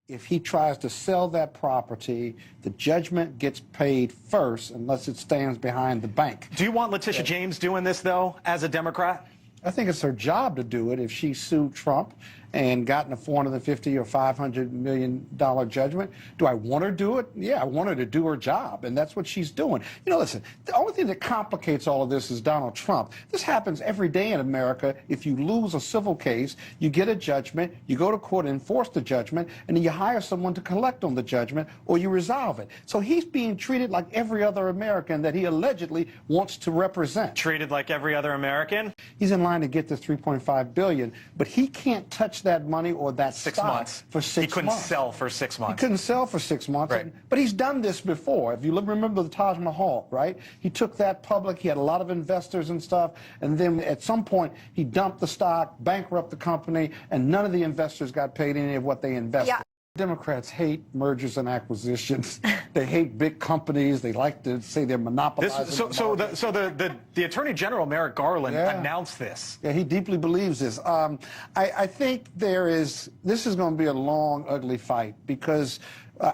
If he tries to sell that property, the judgment gets paid first unless it stands behind the bank. Do you want Letitia James doing this, though, as a Democrat? I think it's her job to do it if she sued Trump and gotten a $450 or $500 million judgment. Do I want her to do it? Yeah, I want her to do her job, and that's what she's doing. You know, listen, the only thing that complicates all of this is Donald Trump. This happens every day in America. If you lose a civil case, you get a judgment, you go to court and enforce the judgment, and then you hire someone to collect on the judgment, or you resolve it. So he's being treated like every other American that he allegedly wants to represent. Treated like every other American? He's in line to get this $3.5 billion, but he can't touch that money or that 6 months for 6 months. He couldn't sell for 6 months. He couldn't sell for 6 months. Right. But he's done this before. If you remember the Taj Mahal, right? He took that public. He had a lot of investors and stuff. And then at some point, he dumped the stock, bankrupted the company, and none of the investors got paid any of what they invested. Yeah. Democrats hate mergers and acquisitions. They hate big companies. They like to say they're monopolizing. The Attorney General, Merrick Garland, announced this. Yeah, he deeply believes this. I think this is going to be a long, ugly fight because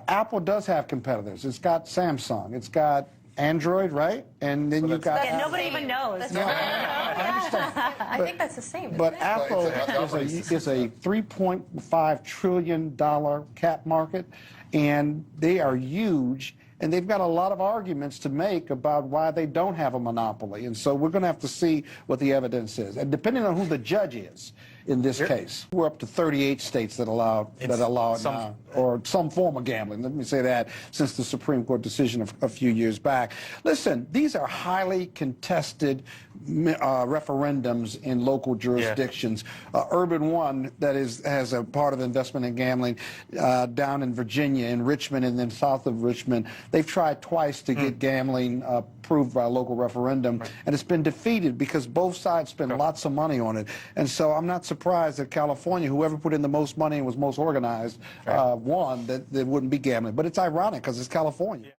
Apple does have competitors. It's got Samsung. It's got Android, right? And then you've got... Yeah, nobody even knows. No, I understand. I think that's the same. But Apple is a $3.5 trillion cap market, and they are huge, and they've got a lot of arguments to make about why they don't have a monopoly. And so we're going to have to see what the evidence is. And depending on who the judge is in this case, we're up to 38 states that allow it now, or some form of gambling. Let me say that, since the Supreme Court decision a few years back. Listen, these are highly contested referendums in local jurisdictions. Urban One, that has a part of investment in gambling down in Virginia, in Richmond, and then south of Richmond. They've tried twice to get gambling approved by a local referendum, and it's been defeated because both sides spend lots of money on it. And so I'm not surprised that California, whoever put in the most money and was most organized, won, that there wouldn't be gambling. But it's ironic because it's California.